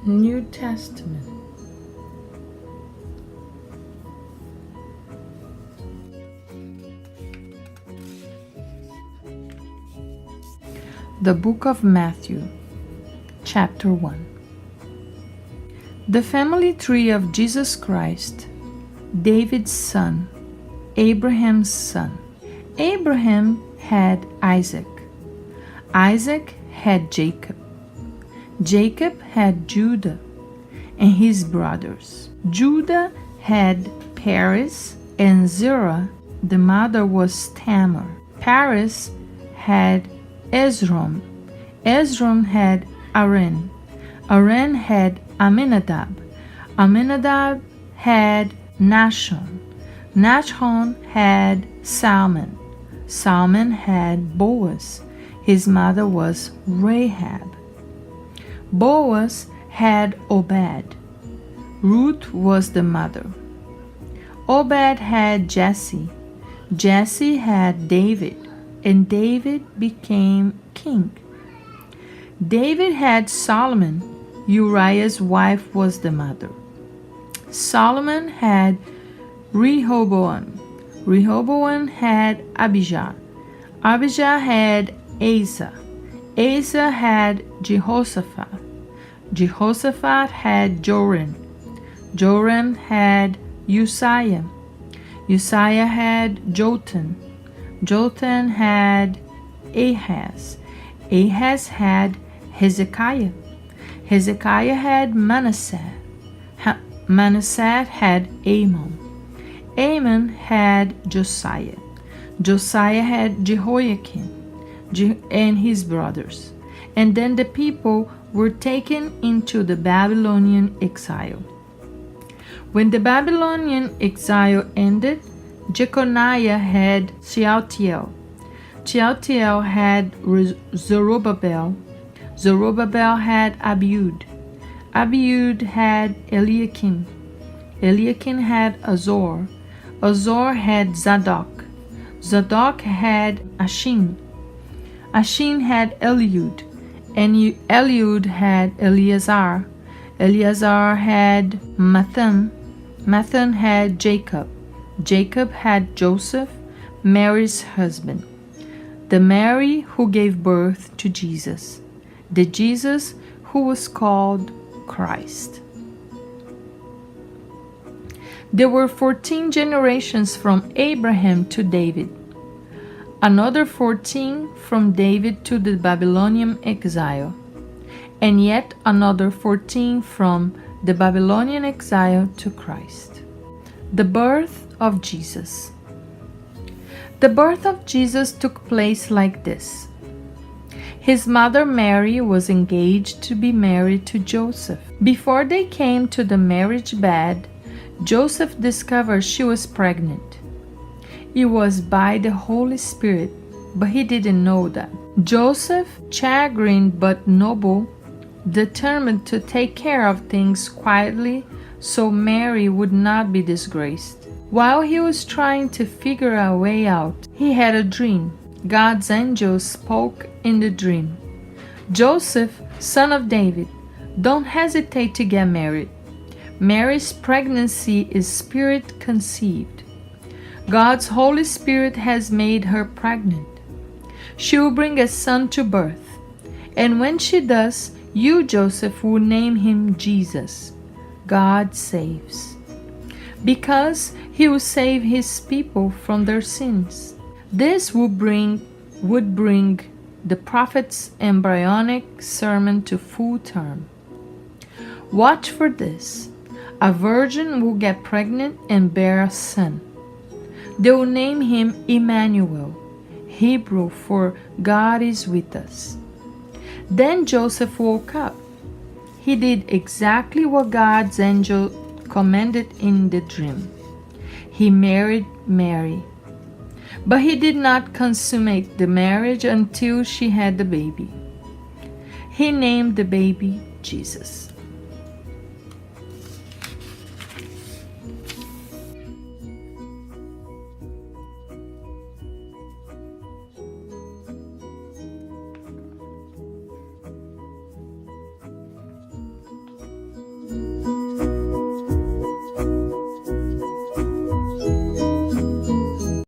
New Testament. The Book of Matthew, Chapter 1. The family tree of Jesus Christ, David's son, Abraham's son. Abraham had Isaac. Isaac had Jacob. Jacob had Judah and his brothers. Judah had Perez and Zerah. The mother was Tamar. Perez had Esrom. Esrom had Aaron. Aaron had Aminadab. Aminadab had Nahshon. Nahshon had Salmon. Salmon had Boaz. His mother was Rahab. Boaz had Obed. Ruth was the mother. Obed had Jesse. Jesse had David, and David became king. David had Solomon. Uriah's wife was the mother. Solomon had Rehoboam. Rehoboam had Abijah. Abijah had Asa. Asa had Jehoshaphat. Jehoshaphat had Joram. Joram had Uzziah. Uzziah had Jotham. Jotham had Ahaz. Ahaz had Hezekiah. Hezekiah had Manasseh. Manasseh had Amon. Amon had Josiah. Josiah had Jehoiakim and his brothers. And then the people were taken into the Babylonian exile. When the Babylonian exile ended, Jeconiah had Shealtiel. Shealtiel had Zerubbabel. Zerubbabel had Abiud. Abiud had Eliakim. Eliakim had Azor. Azor had Zadok. Zadok had Ashin. Ashin had Eliud. And Eliud had Eleazar. Eleazar had Mathan. Mathan had Jacob. Jacob had Joseph, Mary's husband. The Mary who gave birth to Jesus. The Jesus who was called Christ. There were 14 generations from Abraham to David. Another 14 from David to the Babylonian exile, and yet another 14 from the Babylonian exile to Christ. The birth of Jesus. The birth of Jesus took place like this. His mother Mary was engaged to be married to Joseph. Before they came to the marriage bed, Joseph discovered she was pregnant. It was by the Holy Spirit, but he didn't know that. Joseph, chagrined but noble, determined to take care of things quietly so Mary would not be disgraced. While he was trying to figure a way out, he had a dream. God's angel spoke in the dream. Joseph, son of David, don't hesitate to get married. Mary's pregnancy is spirit conceived. God's Holy Spirit has made her pregnant. She will bring a son to birth, and when she does, you, Joseph, will name him Jesus. God saves. Because he will save his people from their sins. This would bring the prophet's embryonic sermon to full term. Watch for this. A virgin will get pregnant and bear a son. They will name him Emmanuel, Hebrew for God is with us. Then Joseph woke up. He did exactly what God's angel commanded in the dream. He married Mary. But he did not consummate the marriage until she had the baby. He named the baby Jesus.